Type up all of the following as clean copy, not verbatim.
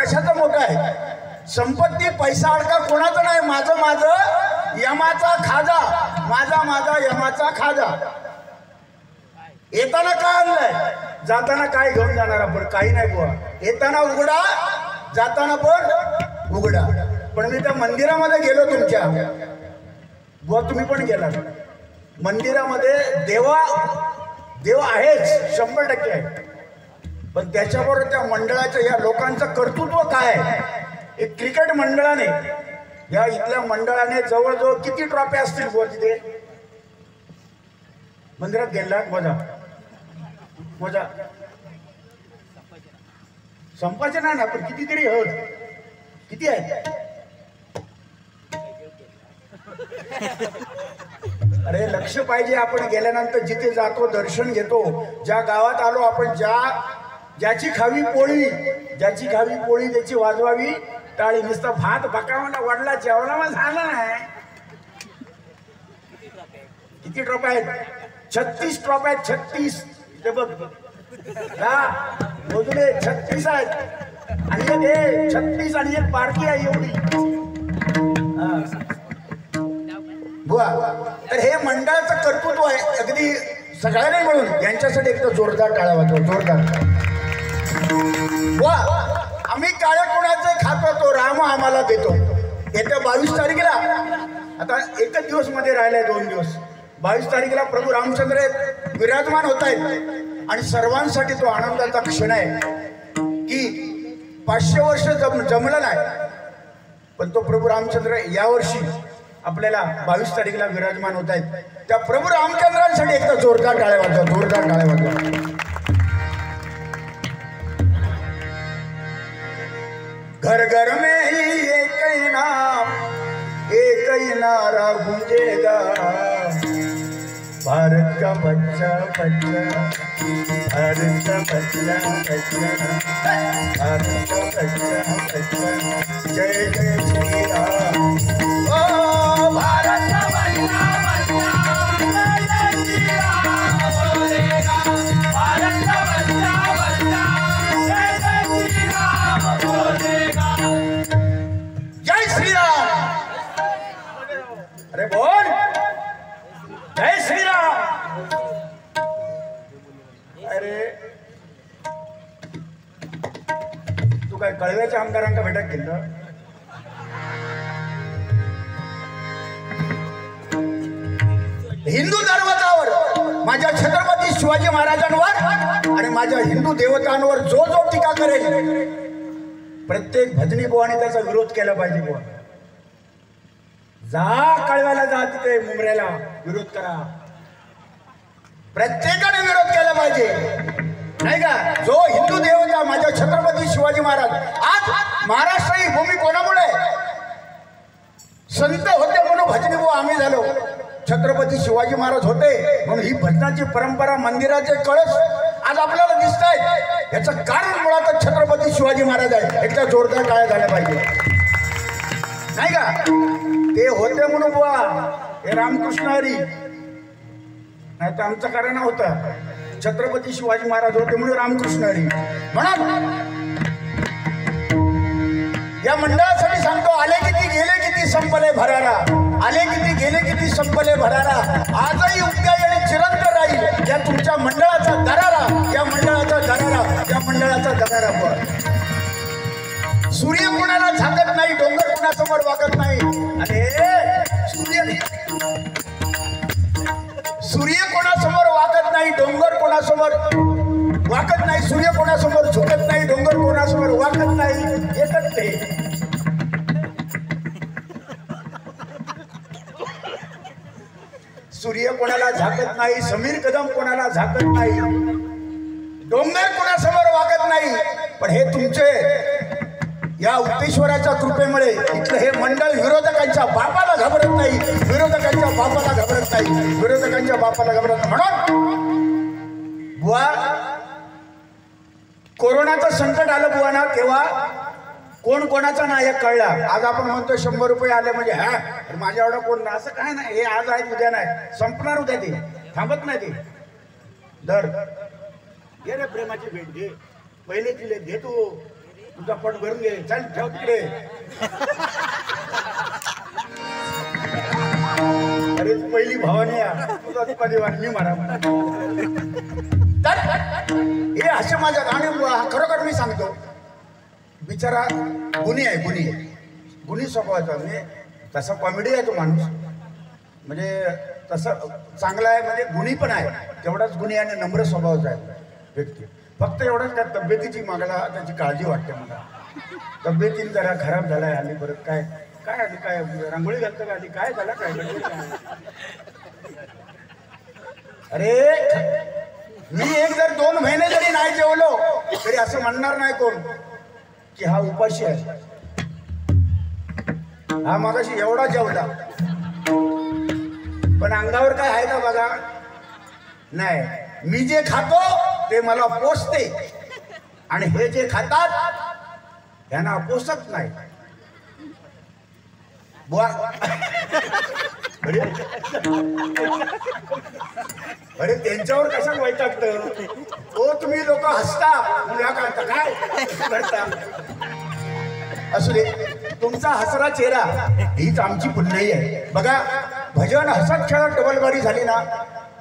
कशाचं मोठं आहे? संपत्ती पैसा अडका कोणाचं नाही, माझं माझं यमाचा खाजा, माझा माझा यमाचा खाजा. येताना काय आणलंय, जाताना काय घेऊन जाणार आपण? काही नाही बुवा. येताना उघडा, जाताना पण उघडा. पण मी त्या मंदिरामध्ये गेलो तुमच्या बुवा, तुम्ही पण गेला मंदिरामध्ये. देव आहेच, 100% आहे. पण त्याच्याबरोबर त्या मंडळाच्या या लोकांचं कर्तृत्व काय आहे? एक क्रिकेट मंडळाने, या इथल्या मंडळाने जवळजवळ किती ट्रॉफी असतील बुवा तिथे मंदिरात गेला? मोजा संपाचे नाही ना, पण कितीतरी होत. किती आहे? अरे लक्ष पाहिजे. आपण गेल्यानंतर जिथे जातो, दर्शन घेतो, ज्या गावात आलो आपण, ज्याची खावी पोळी त्याची वाजवावी टाळी. नुसतं भात बकावाला वाढला, जेवला मग झाला नाही. किती ट्रॉफी आहेत? 36 ट्रॉफी आहेत. 36 ते बघ मोजले 36 आहेत. आणि एक 36 आणि एक बारकी आहे एवढी. बुवा, तर हे मंडळाचं कर्तृत्व आहे. अगदी सगळ्यांनी मिळून यांच्यासाठी एक तर जोरदार टाळ्या वाजवा, जोरदार. बुवा, आम्ही काळ्या कोणाचे खातो, तो राम आम्हाला देतो. येत्या 22 तारखेला, आता एकच दिवस मध्ये राहिलाय, 2 दिवस. 22 तारखेला प्रभू रामचंद्र विराजमान होत आहेत. आणि सर्वांसाठी तो आनंदाचा क्षण आहे की 500 वर्ष जमलं नाही, पण तो प्रभू रामचंद्र यावर्षी आपल्याला 22 तारखेला विराजमान होत आहेत. त्या प्रभू रामचंद्रांसाठी एकदा जोरदार टाळ्या वाजवा, जोरदार टाळ्या वाजवा. घर घर में एक ही नारा गूंजेगा, भारत का बच्चा बच्चा, भारत का बच्चा बच्चा, भारत का बच्चा बच्चा, जय जय श्री राम. ओ भारत का बच्चा बच्चा, जय जय श्री राम बोलेगा. भारत का बच्चा बच्चा, जय जय श्री राम बोलेगा. जय श्री राम. अरे बोल, जय श्री राम. अरे तू काय कळव्याच्या आमदारांना भेटत गेलं? हिंदू धर्मावर, माझ्या छत्रपती शिवाजी महाराजांवर आणि माझ्या हिंदू देवतांवर जो जो टीका करेल, प्रत्येक भजनी बुवाने त्याचा विरोध केला पाहिजे. बुवा, जा कळव्याला, जा तिथे मुंबऱ्याला विरोध करा. प्रत्येकाने विरोध केला पाहिजे, नाही का? जो हिंदू देवता माझ्या छत्रपती शिवाजी महाराज, आज महाराष्ट्र ही भूमी कोणामुळे? संत होते म्हणून भजनी बुवा आम्ही झालो. छत्रपती शिवाजी महाराज होते म्हणून ही भजनाची परंपरा, मंदिराचे कळस आज आपल्याला दिसत आहेत. याचं कारण मुळात छत्रपती शिवाजी महाराज आहे. एकदा जोरदार टाळ्या झाल्या पाहिजे, नाही का? ते होते म्हणून बुवा हे रामकृष्ण हरी, नाही तर आमचं कारण होतं. छत्रपती शिवाजी महाराज होते म्हणून रामकृष्ण हरी. म्हणून या मंडळासाठी सांगतो, आले किती गेले किती संपले भरारा, आले किती गेले किती संपले भरारा, आजही उद्याई आणि चिरंतर राहील या तुमच्या मंडळाचा दरारा, या मंडळाचा दरारा, या मंडळाचा दरारा. सूर्य कोणाला झाकत नाही, डोंगर कोणासमोर वागत नाही. अरे सूर्य कोणासमोर वागत नाही, डोंगर कोणासमोर वागत नाही. सूर्य कोणासमोर झुकत नाही, डोंगर कोणासमोर वागत नाही. एकच ते. सूर्य कोणाला झाकत नाही, समीर कदम कोणाला झाकत नाही, डोंगर कोणासमोर वागत नाही. पण हे तुमचे या उपतेश्वराच्या कृपेमुळे इथलं हे मंडळ विरोधकांच्या बापाला घाबरत नाही, विरोधकांच्या बापाला घाबरत नाही, विरोधकांच्या बापाला घाबरत नाही. म्हणून बुवा, कोरोनाचं संकट आलं बुवा ना, तेव्हा कोण कोणाचा नायक कळला. आज आपण म्हणतो 100 रुपये आले म्हणजे हा माझ्या एवढा कोण ना, असं काय नाही. हे आज आहे उद्या नाही, संपणार उद्या, ते थांबत नाही. ते दर घे रे, प्रेमाची भेट घे, पहिले दिले घे तू. तुझा पट भरून घे, चल ठेव तिकडे. अरे पहिली भावानी तुझा तुका देवान मी मारा. हे असे माझ्या गाणे खरोखर मी सांगतो बिचारा गुन्हे आहे, गुन्ही स्वभावाचा. म्हणजे तसा कॉमेडी आहे तो माणूस, म्हणजे तसं चांगला आहे, म्हणजे गुणी पण आहे तेवढाच गुन्हे आणि नम्र स्वभावाचा आहे व्यक्ती. फक्त एवढंच काय तब्येतीची मागला त्याची काळजी वाटते मला. तब्येतीने जरा खराब झाला आहे आणि परत काय काय आधी काय रांगोळी घालतं का आधी काय झालं काय. अरे मी एक जर 2 महिने जरी नाही जेवलो तरी असं म्हणणार नाही कोण की हा उपाशी आहे. हा मगाशी एवढा जेवला पण अंगावर काय आहे का बघा. नाही, मी जे खातो ते मला पोसते आणि हे जे खातात त्यांना पोसत नाही. अरे त्यांच्यावर कसं वैतागतं हो तुम्ही लोक हसता मुला करता काय करता. असू दे, तुमचा हसरा चेहरा हीच आमची पुण्याई आहे. बघा भजन हसत खेळत डबलबारी झाली ना,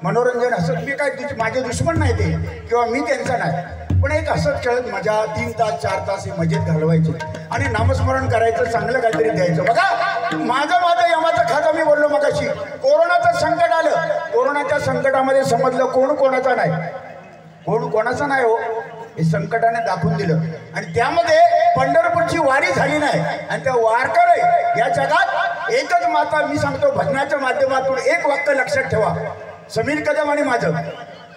मनोरंजन हसत. मी काय माझे दुश्मन नाही ते किंवा मी त्यांचा नाही, पण एक हसत खेळत मजा 3 तास 4 तास हे मजेत घालवायचे आणि नामस्मरण करायचं, चांगलं काहीतरी द्यायचं. बघा माझं यमाचं खातं मी बोललो मगाशी. कोरोनाचं संकट आलं, कोरोनाच्या संकटामध्ये समजलं कोण कोणाचा नाही, कोण कोणाचा नाही हो, हे संकटाने दाखवून दिलं. आणि त्यामध्ये पंढरपूरची वारी झाली नाही आणि त्या वारकरी या जगात एकच माता. मी सांगतो भजनाच्या माध्यमातून एक वाक्य लक्षात ठेवा, समीर कदम आणि माझं.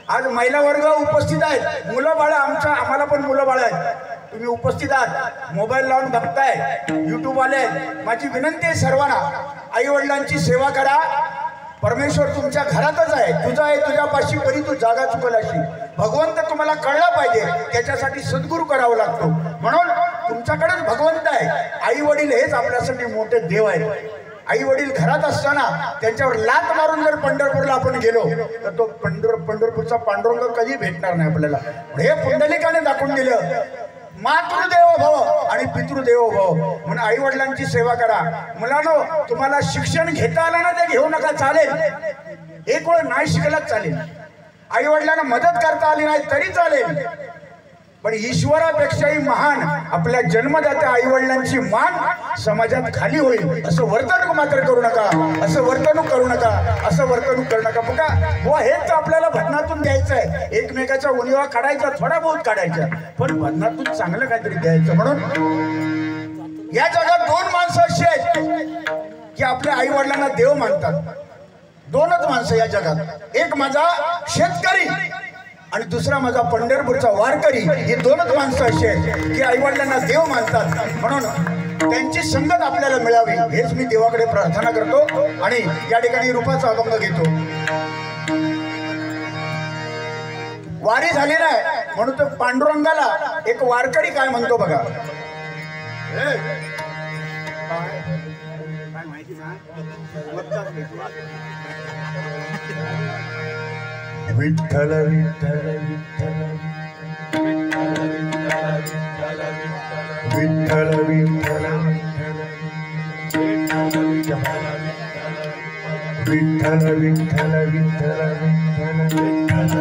आज महिला वर्ग उपस्थित आहेत, मुलं बाळं आम्हाला पण मुलं बाळं आहेत, तुम्ही उपस्थित आहात, मोबाईल लावून बघताय, युट्यूब आले. माझी विनंती आहे सर्वांना, आई वडिलांची सेवा करा. परमेश्वर तुमच्या घरातच आहे, तुझा आहे तुझ्यापाशी, परी तू जागा चुकल अशी. भगवंत तुम्हाला कळला पाहिजे, त्याच्यासाठी सद्गुरू करावं लागतो. म्हणून तुमच्याकडेच भगवंत आहे. आई वडील हेच आपल्यासाठी मोठे देव आहेत. आई वडील घरात असताना त्यांच्यावर लात मारून जर पंढरपूरला आपण गेलो तर तो पंढरपूरचा पांडुरंग कधी भेटणार नाही आपल्याला. हे पुंडलिकाने दाखवून दिलं, मातृदेवो भव आणि पितृदेवो भव. म्हणून आई वडिलांची सेवा करा. मुलांनो तुम्हाला शिक्षण घेता आलं ना ते घेऊ नका, चालेल, एक वेळ नाही शिकलाच चालेल. आई वडिलांना मदत करता आली नाही तरी चालेल, पण ईश्वरापेक्षाही महान आपल्या जन्मदात्या आई वडिलांची मान समाजात खाली होईल असं वर्तणूक मात्र करू नका, असं वर्तणूक करू नका, असं वर्तणूक करू नका. बघा बुवा हेच आपल्याला भजनातून द्यायचं आहे. एकमेकाचा उणिवा काढायचा, थोडा बहुत काढायचा, पण भजनातून चांगलं काहीतरी द्यायचं. म्हणून या जगात 2 माणसं अशी आहेत की आपल्या आई वडिलांना देव मानतात. 2च माणसं या जगात, एक माझा शेतकरी आणि दुसरा माझा पंढरपूरचा वारकरी. हे 2च माणसं अशी आहेत की आई वडिलांना देव मानतात. म्हणून त्यांची संगत आपल्याला मिळावी हेच मी देवाकडे प्रार्थना करतो आणि या ठिकाणी रूपाचा अभंग घेतो. वारी झाली नाही म्हणून तो पांडुरंगाला एक वारकरी काय म्हणतो बघा. काय माहिती ना, विठ्ठल विठ्ठल विठ्ठल विठ्ठल विठ्ठल विठ्ठल विठ्ठल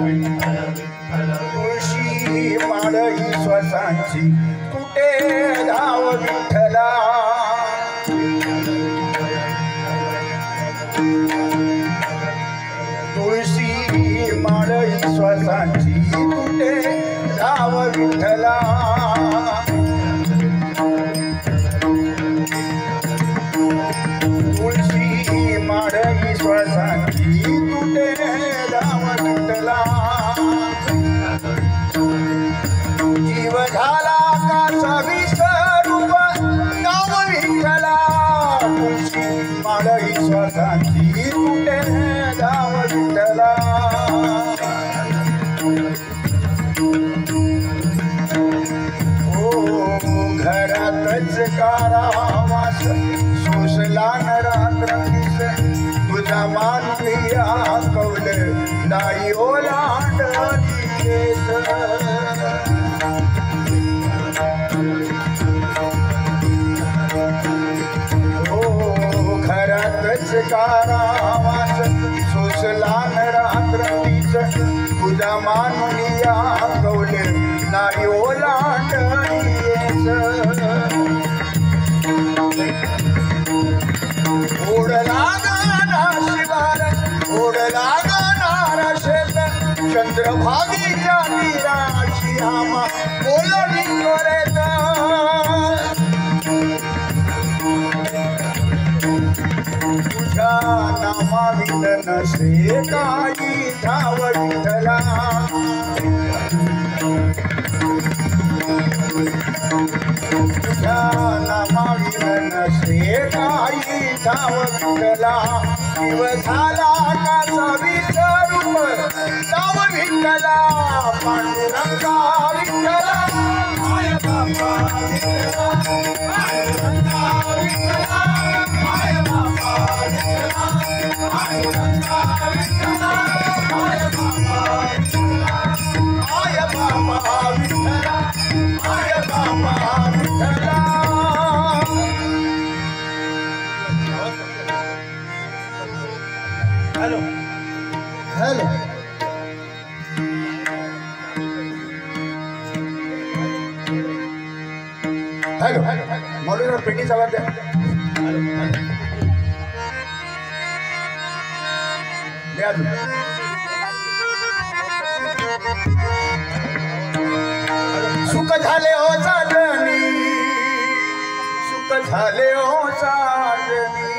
विठ्ठल तुळशी माळ ही श्वासांची कुठे धाव विठ्ठला. तुळशी माळ ही श्वासांची कुठे धाव विठ्ठला. तुळशी माळ ही श्वासांची कुठे धाव विठ्ठला. जीव झाला का विश्वरूप नाव विठ्ठला. तुळशी माळ ही श्वासांची कुठे धाव विठ्ठला. घरातच कारावास सोसला न रात्रीस तुझा मानलिया कौल नाही ओलांडली केस. चमत्कारावास सोसला न रात्रीच तुझा मानुनिया कवले नाही ओलांडलीस ओढला गाणा शिवार ओढला गाणारा शेत चंद्रभागीच्या तीराची आम्हा बोलणी करेत तुझ्या नामाविन नसे काही धाव विठला तुझ्या नामाविन नसे काही धाव विठला शिव झाला काचा विसरूप धाव विठला पांडुरंगा विठला माय बाबा विठला पांडुरंगा विठला माय बाबा विठला पांडुरंगा विठला माय बाबा विठला माय बाबा विठला माय बाबा Vitthala hello hello hello modular पेटीचा आवाज द्या सुख झाले हो साजनी सुख झाले हो साजनी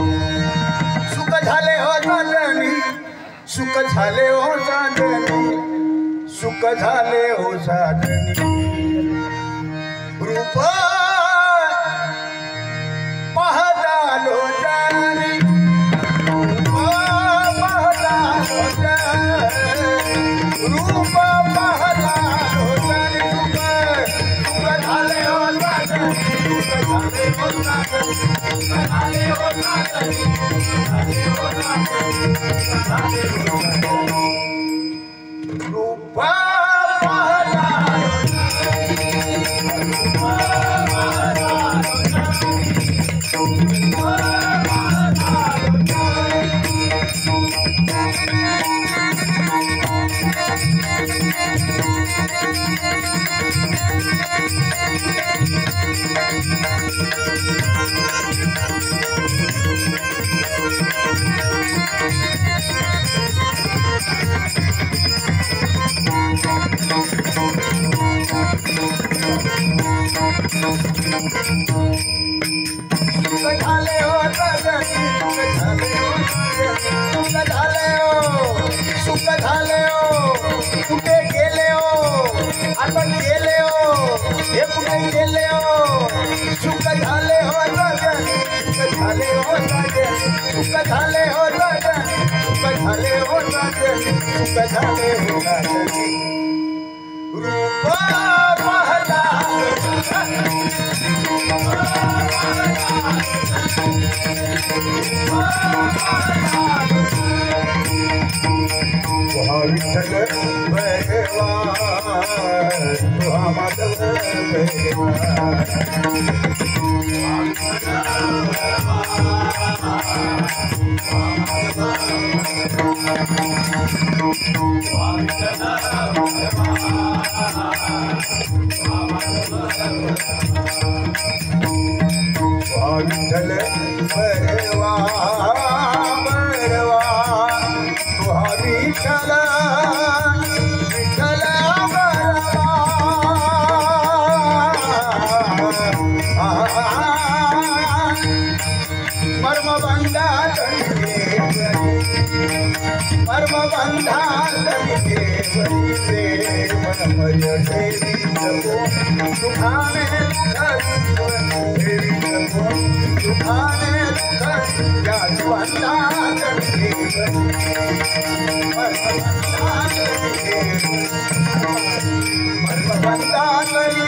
सुख झाले हो साजनी सुख झाले हो साजनी सुख झाले हो साजनी रूप पाहता लोचनी रूप पाहता लोचनी रूप पाहता लोचनी सुख झाले हो साजनी सुख झाले हो साजनी सुख झाले हो साजनी रूप झाले हो सुख झाले हो कुठे गेले हो आता गेले हो हे कुठे गेले हो सुख झाले हो सुख झाले हो सुख झाले हो सुख झाले हो सुख झाले हो रूप पाहता विठ्ठल भगवान तुहा माधव विठ्ठल भगवा भगवा तुहा विठ्ठल विठ्ठल मर्मबंधा मर्मबंधा मनमय देवी सुखाने देवी सुखाने मर्मबंधा करी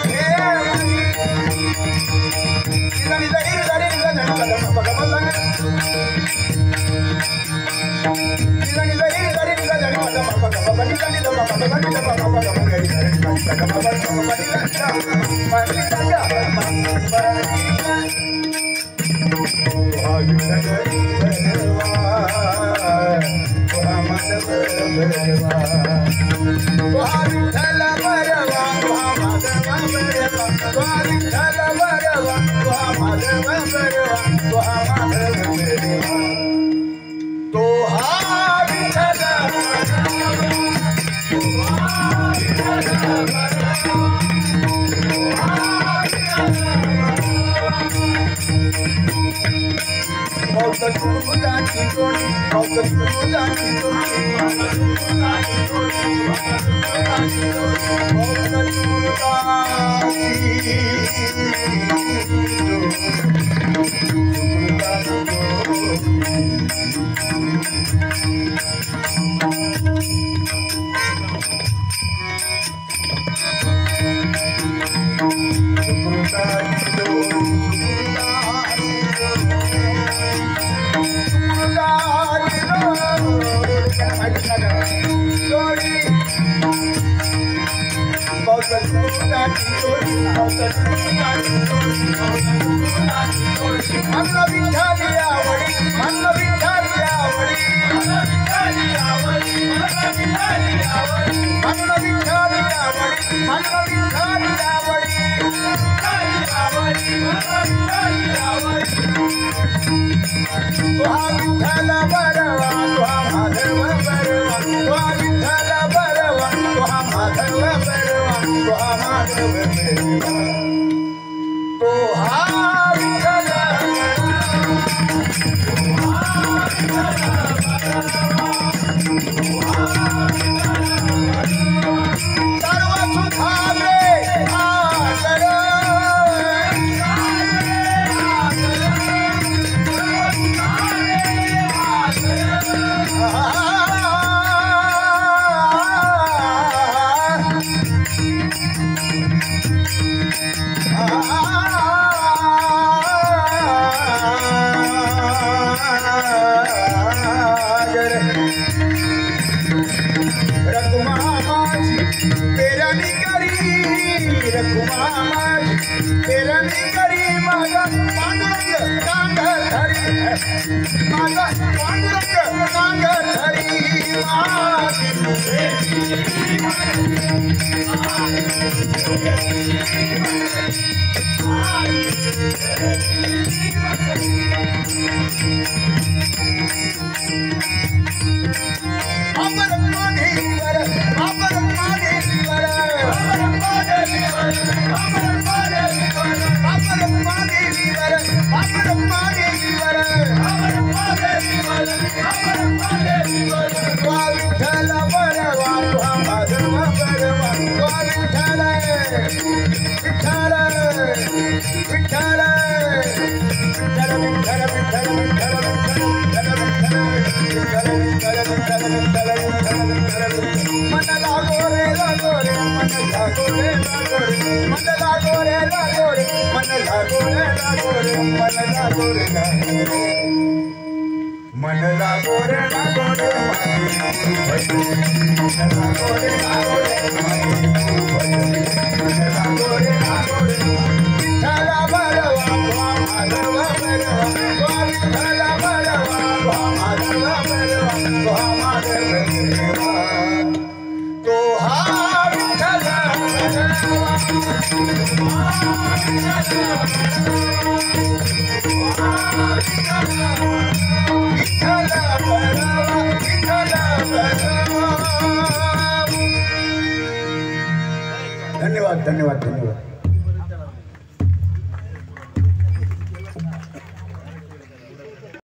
धन्यवाद धन्यवाद धन्यवाद.